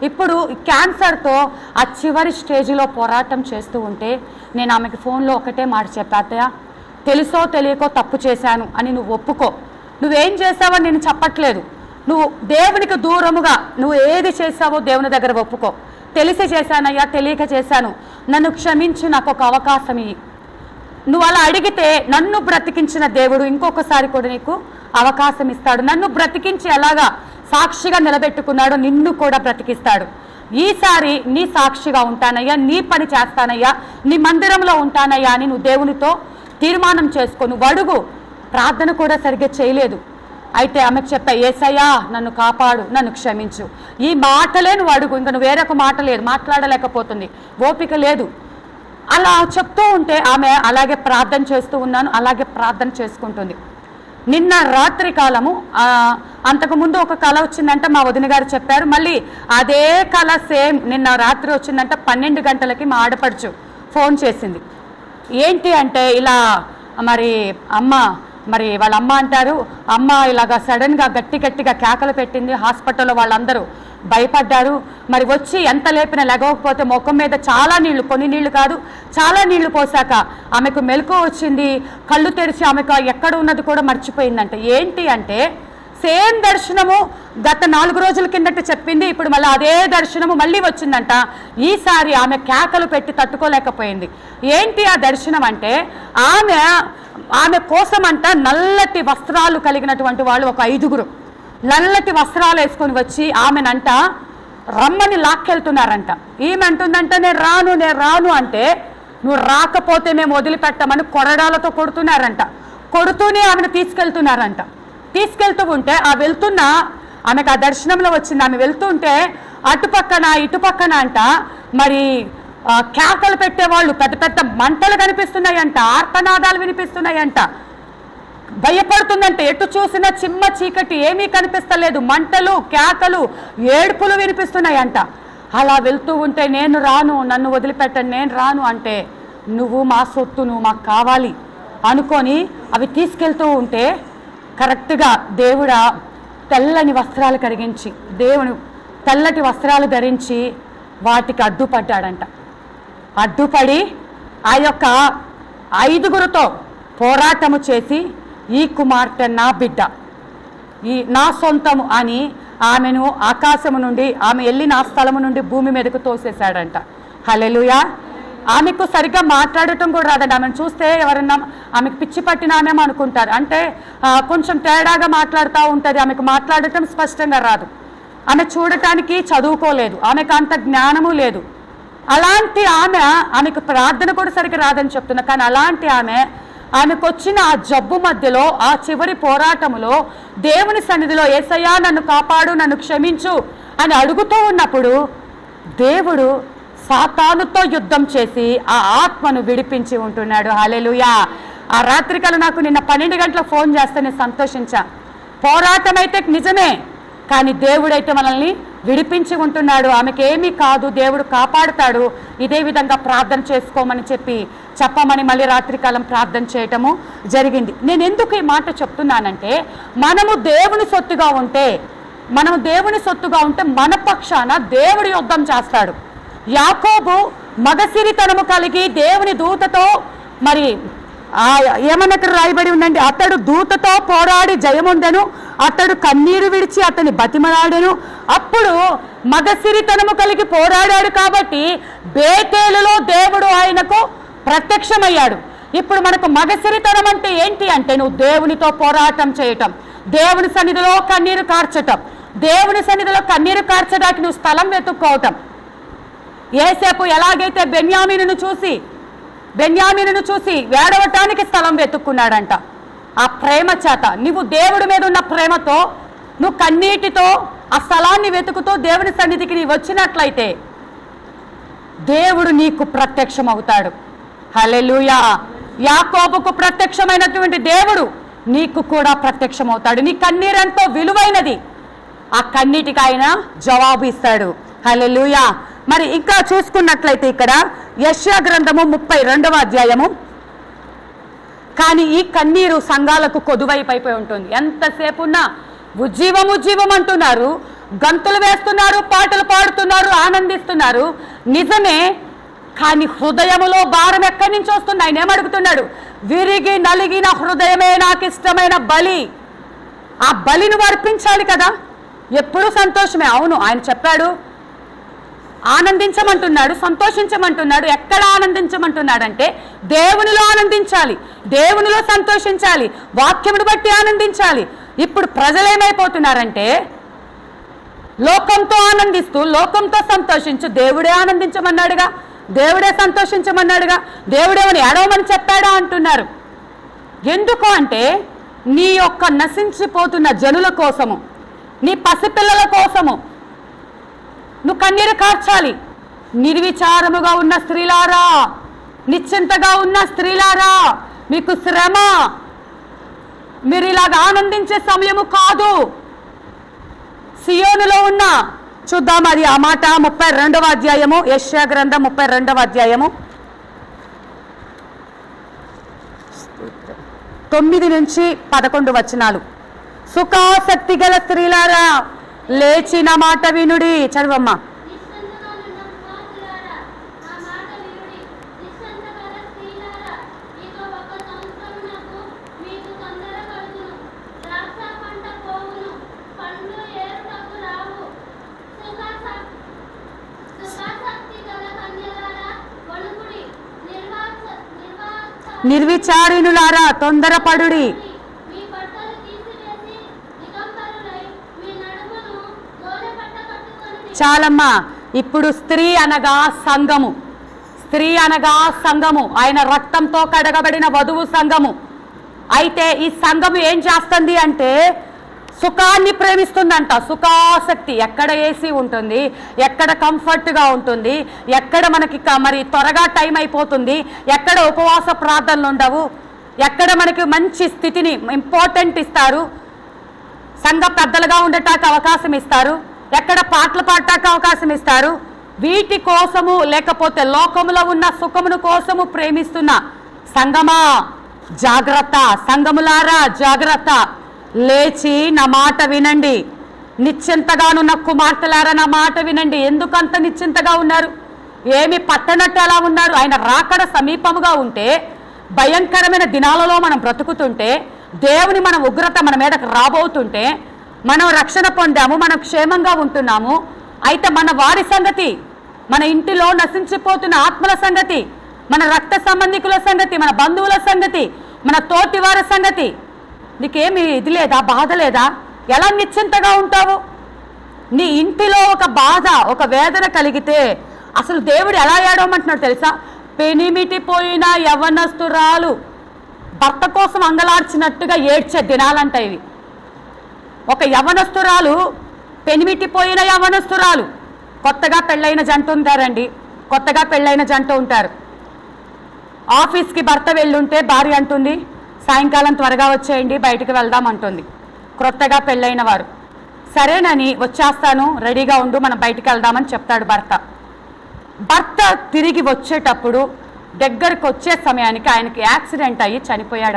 ఇప్పుడు క్యాన్సర్తో ఆ చివరి స్టేజ్లో పోరాటం చేస్తూ ఉంటే నేను ఆమెకి ఫోన్లో ఒకటే మాట చెప్పా, అత్తయ్య తెలుసో తెలియకో తప్పు చేశాను అని నువ్వు ఒప్పుకో. నువ్వేం చేసావో నేను చెప్పట్లేదు, నువ్వు దేవునికి దూరముగా నువ్వు ఏది చేసావో దేవుని దగ్గర ఒప్పుకో. తెలిసి చేశానయ్యా, తెలియక చేశాను, నన్ను క్షమించి నాకు ఒక అవకాశం ఇయ్యి. నువ్వు అలా అడిగితే నన్ను బ్రతికించిన దేవుడు ఇంకొకసారి కూడా నీకు అవకాశం ఇస్తాడు. నన్ను బ్రతికించి ఎలాగా సాక్షిగా నిలబెట్టుకున్నాడు, నిన్ను కూడా బ్రతికిస్తాడు. ఈసారి నీ సాక్షిగా ఉంటానయ్యా, నీ పని చేస్తానయ్యా, నీ మందిరంలో ఉంటానయ్యా అని నువ్వు దేవునితో తీర్మానం చేసుకో. నువ్వు అడుగు. ప్రార్థన కూడా సరిగ్గా చేయలేదు. అయితే ఆమెకు చెప్పా, యేసయ్యా నన్ను కాపాడు, నన్ను క్షమించు, ఈ మాటలే నువ్వు అడుగు, ఇంకా నువ్వు వేరొక మాట లేదు, మాట్లాడలేకపోతుంది, ఓపిక లేదు. అలా చెప్తూ ఉంటే ఆమె అలాగే ప్రార్థన చేస్తూ ఉన్నాను, అలాగే ప్రార్థన చేసుకుంటుంది. నిన్న రాత్రి కాలము అంతకుముందు ఒక కళ వచ్చిందంట, మా వదిన గారు చెప్పారు. మళ్ళీ అదే కళ సేమ్ నిన్న రాత్రి వచ్చిందంట. 12 గంటలకి మా ఆడపడుచు ఫోన్ చేసింది. ఏంటి అంటే ఇలా మరి వాళ్ళ అమ్మ అంటారు, అమ్మ ఇలాగా సడన్గా గట్టిగా కేకలు పెట్టింది, హాస్పిటల్లో వాళ్ళందరూ భయపడ్డారు. మరి వచ్చి ఎంత లేపినా లెగవకపోతే ముఖం మీద చాలా నీళ్లు, కొన్ని నీళ్లు కాదు చాలా నీళ్లు పోసాక ఆమెకు మెలకువ వచ్చింది. కళ్ళు తెరిచి ఆమెకు ఎక్కడ ఉన్నది కూడా మర్చిపోయిందంట. ఏంటి అంటే సేమ్ దర్శనము గత 4 రోజుల కిందట చెప్పింది, ఇప్పుడు మళ్ళీ అదే దర్శనము మళ్ళీ వచ్చిందంట. ఈసారి ఆమె కేకలు పెట్టి తట్టుకోలేకపోయింది. ఏంటి ఆ దర్శనం అంటే ఆమె కోసమంట నల్లటి వస్త్రాలు కలిగినటువంటి వాళ్ళు ఒక 5గురు నల్లటి వస్త్రాలు వేసుకొని వచ్చి ఆమెనంట రమ్మని లాక్కెళ్తున్నారంట. ఈమె అంటుందంట, నేను రాను అంటే, నువ్వు రాకపోతే మేము వదిలిపెట్టమని కొరడాలతో కొడుతున్నారంట. కొడుతూనే ఆమెను తీసుకెళ్తున్నారంట. తీసుకెళ్తూ ఉంటే ఆమెకు ఆ దర్శనంలో వచ్చింది. ఆమె వెళ్తుంటే అటుపక్కన ఇటుపక్కన అంట మరి కేకలు పెట్టేవాళ్ళు, పెద్ద పెద్ద మంటలు కనిపిస్తున్నాయంట, ఆర్తనాదాలు వినిపిస్తున్నాయంట. భయపడుతుందంట. ఎటు చూసినా చిమ్మ చీకటి, ఏమీ కనిపిస్తలేదు, మంటలు, కేకలు, ఏడుపులు వినిపిస్తున్నాయంట. అలా వెళ్తూ ఉంటే నేను రాను, నన్ను వదిలిపెట్టండి, నేను రాను అంటే, నువ్వు మా సొత్తు, నువ్వు మాకు కావాలి అనుకొని అవి తీసుకెళ్తూ ఉంటే కరెక్ట్గా దేవుడా తెల్లని వస్త్రాలు కరిగించి, దేవుడు తెల్లటి వస్త్రాలు ధరించి వాటికి అడ్డుపడ్డాడంట. అడ్డుపడి ఆ యొక్క 5గురితో పోరాటము చేసి, ఈ కుమార్తె నా బిడ్డ, ఈ నా సొంతము అని ఆమెను ఆకాశము నుండి, ఆమె వెళ్ళిన ఆ స్థలము నుండి భూమి మీదకు తోసేశాడంట. హల్లెలూయా. ఆమెకు సరిగ్గా మాట్లాడటం కూడా రాదండి. ఆమెను చూస్తే ఎవరన్నా ఆమెకు పిచ్చి పట్టిన ఆమె అనుకుంటారు. అంటే కొంచెం తేడాగా మాట్లాడుతూ ఉంటుంది. ఆమెకు మాట్లాడటం స్పష్టంగా రాదు. ఆమె చూడటానికి చదువుకోలేదు, ఆమెకు అంత జ్ఞానము లేదు. అలాంటి ఆమెకు ప్రార్థన కూడా సరిగ్గా రాదని చెప్తున్నా. కానీ అలాంటి ఆమెకు వచ్చిన ఆ జబ్బు మధ్యలో, ఆ చివరి పోరాటములో దేవుని సన్నిధిలో యేసయ్యా నన్ను కాపాడు, నన్ను క్షమించు అని అడుగుతూ ఉన్నప్పుడు దేవుడు సాతానుతో యుద్ధం చేసి ఆ ఆత్మను విడిపించి ఉంటున్నాడు. హల్లెలూయా. ఆ రాత్రికలు నాకు నిన్న 12 గంటలకు ఫోన్ చేస్తే నేను సంతోషించా. పోరాటం అయితే నిజమే, కానీ దేవుడైతే మనల్ని విడిపించి ఉంటున్నాడు. ఆమెకేమీ కాదు, దేవుడు కాపాడుతాడు. ఇదే విధంగా ప్రార్థన చేసుకోమని చెప్పమని మళ్ళీ రాత్రికాలం ప్రార్థన చేయటము జరిగింది. నేను ఎందుకు ఈ మాట చెప్తున్నానంటే, మనము దేవుని సొత్తుగా ఉంటే మన పక్షాన దేవుడు యుద్ధం చేస్తాడు. యాకోబు మగసిరితనము కలిగి దేవుని దూతతో మరి ఏమన్నక్కడ రాయబడి ఉందండి, అతడు దూతతో పోరాడి జయముందెను, అతడు కన్నీరు విడిచి అతని బతిమలాడెను. అప్పుడు మగసిరితనము కలిగి పోరాడాడు కాబట్టి బేతేలులో దేవుడు ఆయనకు ప్రత్యక్షమయ్యాడు. ఇప్పుడు మనకు మగసిరితనం అంటే ఏంటి అంటే, నువ్వు దేవునితో పోరాటం చేయటం, దేవుని సన్నిధిలో కన్నీరు కార్చటం, దేవుని సన్నిధిలో కన్నీరు కార్చడానికి నువ్వు స్థలం వెతుక్కోవటం. యేసేపు ఎలాగైతే బెన్యామీనును చూసి వేడవటానికి స్థలం వెతుక్కున్నాడంట. ఆ ప్రేమ చేత నువ్వు దేవుడి మీద ఉన్న ప్రేమతో నువ్వు కన్నీటితో ఆ స్థలాన్ని వెతుకుతూ దేవుని సన్నిధికి నీ వచ్చినట్లయితే దేవుడు నీకు ప్రత్యక్షం అవుతాడు. హల్లెలూయా. యాకోబుకు ప్రత్యక్షమైనటువంటి దేవుడు నీకు కూడా ప్రత్యక్షం అవుతాడు. నీ కన్నీరెంతో విలువైనది, ఆ కన్నీటికి ఆయన జవాబు ఇస్తాడు. హల్లెలూయా. మరి ఇంకా చూసుకున్నట్లయితే ఇక్కడ యెషయా గ్రంథము 32వ అధ్యాయము. కానీ ఈ కన్నీరు సంఘాలకు కొదువైపోయి ఉంటుంది. ఎంతసేపు ఉన్నా ఉజ్జీవం అంటున్నారు, గంతులు వేస్తున్నారు, పాటలు పాడుతున్నారు, ఆనందిస్తున్నారు, నిజమే. కానీ హృదయములో భారం ఎక్కడి నుంచి వస్తుంది? ఆయన ఏమడుగుతున్నాడు? విరిగి నలిగిన హృదయమే నాకు ఇష్టమైన బలి. ఆ బలిని అర్పించాలి కదా. ఎప్పుడు సంతోషమే. అవును, ఆయన చెప్పాడు ఆనందించమంటున్నాడు, సంతోషించమంటున్నాడు. ఎక్కడ ఆనందించమంటున్నాడంటే దేవునిలో ఆనందించాలి, దేవునిలో సంతోషించాలి, వాక్యమును బట్టి ఆనందించాలి. ఇప్పుడు ప్రజలు ఏమైపోతున్నారంటే లోకంతో ఆనందిస్తూ లోకంతో సంతోషించు. దేవుడే ఆనందించమన్నాడుగా, దేవుడే సంతోషించమన్నాడుగా, దేవుడేమని ఏడవమని చెప్పాడా అంటున్నారు. ఎందుకు అంటే నీ యొక్క నశించిపోతున్న జనుల కోసము, నీ పసిపిల్లల కోసము నువ్వు కన్నీరు కార్చాలి. నిర్విచారముగా ఉన్న స్త్రీలారా, నిశ్చింతగా ఉన్న స్త్రీలారా, మీకు శ్రమ. మీరు ఇలాగ ఆనందించే సమయము కాదు. సియోనులో ఉన్న చూద్దాం అది ఆ మాట 32వ అధ్యాయము, యెషయా గ్రంథం 32వ అధ్యాయము 9 నుంచి 11 వచనాలు. సుఖాసక్తి గల స్త్రీలారా లేచిన మాట వినుడి. చదవమ్మా. నిర్విచారిణులారా తొందరపడుడి. చాలమ్మా. ఇప్పుడు స్త్రీ అనగా సంఘము, స్త్రీ అనగా సంఘము, ఆయన రక్తంతో కడగబడిన వధువు సంఘము. అయితే ఈ సంఘము ఏం చేస్తుంది అంటే సుఖాన్ని ప్రేమిస్తుందంట. సుఖాసక్తి. ఎక్కడ ఏసీ ఉంటుంది, ఎక్కడ కంఫర్ట్గా ఉంటుంది, ఎక్కడ మనకి మరి త్వరగా టైం అయిపోతుంది, ఎక్కడ ఉపవాస ప్రార్థనలు ఉండవు, ఎక్కడ మనకి మంచి స్థితిని ఇంపార్టెంట్ ఇస్తారు, సంఘ పెద్దలుగా ఉండటానికి అవకాశం ఇస్తారు, ఎక్కడ పాటలు పాడటానికి అవకాశం ఇస్తారు, వీటి కోసము లేకపోతే లోకములో ఉన్న సుఖమును కోసము ప్రేమిస్తున్న సంఘమా జాగ్రత్త. సంఘములారా జాగ్రత్త. లేచి నా మాట వినండి. నిశ్చింతగానున్న కుమార్తెలారా నా మాట వినండి. ఎందుకంత నిశ్చింతగా ఉన్నారు? ఏమి పట్టనట్టు ఎలా ఉన్నారు? ఆయన రాకడ సమీపముగా ఉంటే, భయంకరమైన దినాలలో మనం బ్రతుకుతుంటే, దేవుని మన ఉగ్రత మన మీదకు రాబోతుంటే, మనం రక్షణ పొందాము, మనం క్షేమంగా ఉంటున్నాము. అయితే మన వారి సంగతి, మన ఇంటిలో నశించిపోతున్న ఆత్మల సంగతి, మన రక్త సంబంధికుల సంగతి, మన బంధువుల సంగతి, మన తోటి వారి సంగతి, నీకేమి ఇది లేదా? బాధ లేదా? ఎలా నిశ్చింతగా ఉంటావు? నీ ఇంటిలో ఒక బాధ, ఒక వేదన కలిగితే అసలు దేవుడు ఎలా ఏడవమంటున్నాడు తెలుసా? పెనిమిటిపోయిన యవ్వనస్తురాలు భర్త కోసం అంగలార్చినట్టుగా ఏడ్చే దినాలంట ఇవి. ఒక యవ్వనస్తురాలు, పెనిమిటిపోయిన యవ్వనస్తురాలు. కొత్తగా పెళ్ళైన జంట ఉంటారండి, కొత్తగా పెళ్ళైన జంట ఉంటారు. ఆఫీస్కి భర్త వెళ్ళుంటే భార్య అంటుంది, సాయంకాలం త్వరగా వచ్చేయండి, బయటికి వెళ్దాం అంటుంది. క్రొత్తగా పెళ్ళైన వారు సరేనని వచ్చేస్తాను, రెడీగా ఉండు, మనం బయటికి వెళ్దామని చెప్తాడు భర్త. భర్త తిరిగి వచ్చేటప్పుడు దగ్గరకు వచ్చే సమయానికి ఆయనకి యాక్సిడెంట్ అయ్యి చనిపోయాడు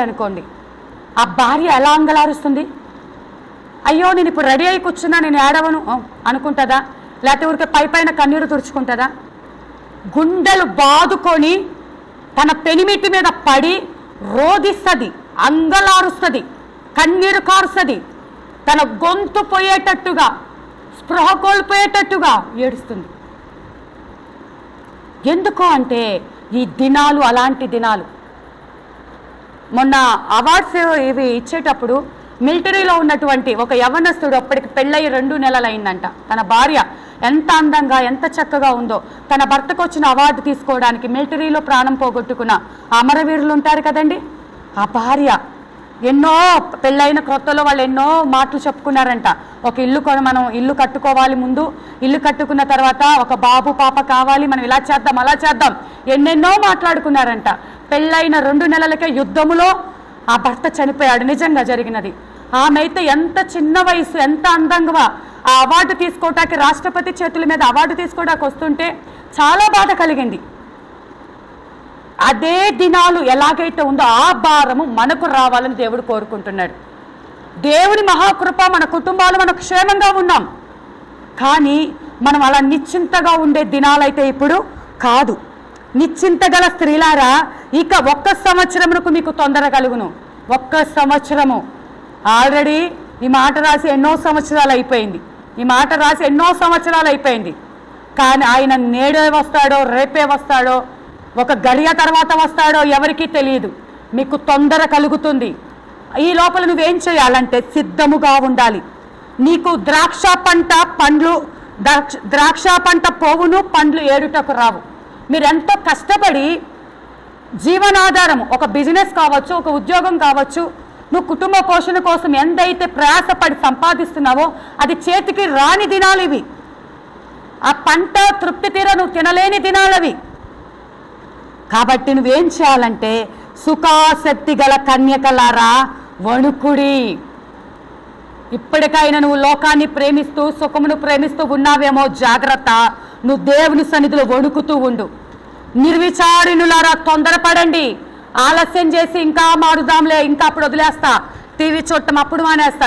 అనుకోండి. ఆ భార్య ఎలా అంగలారుస్తుంది? అయ్యో నేను ఇప్పుడు రెడీ అయి కూర్చున్నా, నేను ఏడవను అనుకుంటుందా? లేకపోతే ఊరికే పైన కన్నీరు తుడుచుకుంటుందా? గుండెలు బాదుకొని తన పెనిమిటి మీద పడి రోధిస్తుంది, అంగలారుస్తుంది, కన్నీరు కారుస్తుంది, తన గొంతు పోయేటట్టుగా, స్పృహ కోల్పోయేటట్టుగా ఏడుస్తుంది. ఎందుకు అంటే ఈ దినాలు అలాంటి దినాలు. మొన్న అవార్డ్స్ ఇవి ఇచ్చేటప్పుడు మిలిటరీలో ఉన్నటువంటి ఒక యవ్వనస్తుడు, అప్పటికి పెళ్ళయి 2 నెలలు అయిందంట. తన భార్య ఎంత అందంగా ఎంత చక్కగా ఉందో, తన భర్తకు వచ్చిన అవార్డు తీసుకోవడానికి మిలిటరీలో ప్రాణం పోగొట్టుకున్న అమరవీరులు ఉంటారు కదండి, ఆ భార్య ఎన్నో పెళ్ళైన క్రొత్తలో వాళ్ళు ఎన్నో మాటలు చెప్పుకున్నారంట. ఒక మనం ఇల్లు కట్టుకోవాలి, ముందు ఇల్లు కట్టుకున్న తర్వాత ఒక బాబు పాప కావాలి, మనం ఇలా చేద్దాం అలా చేద్దాం, ఎన్నెన్నో మాట్లాడుకున్నారంట. పెళ్ళైన 2 నెలలకే యుద్ధములో ఆ భర్త చనిపోయాడు. నిజంగా జరిగినది. ఆమె అయితే ఎంత చిన్న వయసు, ఎంత అందంగా ఆ అవార్డు తీసుకోవటానికి, రాష్ట్రపతి చేతుల మీద అవార్డు తీసుకోవడానికి వస్తుంటే చాలా బాధ కలిగింది. అదే దినాలు ఎలాగైతే ఉందో ఆ భారము మనకు రావాలని దేవుడు కోరుకుంటున్నాడు. దేవుని మహాకృప, మన కుటుంబాలు మనం క్షేమంగా ఉన్నాం. కానీ మనం అలా నిశ్చింతగా ఉండే దినాలైతే ఇప్పుడు కాదు. నిశ్చింత గల స్త్రీలారా, ఇక 1 సంవత్సరమునకు మీకు తొందర కలుగును. 1 సంవత్సరము. ఆల్రెడీ ఈ మాట రాసి ఎన్నో సంవత్సరాలు అయిపోయింది. కానీ ఆయన నేడే వస్తాడో, రేపే వస్తాడో, ఒక గడియ తర్వాత వస్తాడో ఎవరికీ తెలియదు. మీకు తొందర కలుగుతుంది. ఈ లోపల నువ్వేం చేయాలంటే సిద్ధముగా ఉండాలి. నీకు ద్రాక్ష పంట పోవును, పండ్లు ఏడుటకు రావు. మీరెంతో కష్టపడి జీవనాధారము, ఒక బిజినెస్ కావచ్చు, ఒక ఉద్యోగం కావచ్చు, నువ్వు కుటుంబ పోషణ కోసం ఎంతైతే ప్రయాసపడి సంపాదిస్తున్నావో అది చేతికి రాని దినాలు ఇవి. ఆ పంట తృప్తి తీర నువ్వు తినలేని దినాలవి. కాబట్టి నువ్వేం చేయాలంటే, సుఖాసక్తి గల కన్యకలారా వణుకుడి. ఇప్పటికైనా నువ్వు లోకాన్ని ప్రేమిస్తూ, సుఖమును ప్రేమిస్తూ ఉన్నావేమో జాగ్రత్త. నువ్వు దేవుని సన్నిధిలో వణుకుతూ ఉండు. నిర్విచారిణులారా తొందరపడండి. ఆలస్యం చేసి ఇంకా మారుదాంలే, ఇంకా అప్పుడు వదిలేస్తా, టీవీ చూడటం అప్పుడు మానేస్తా,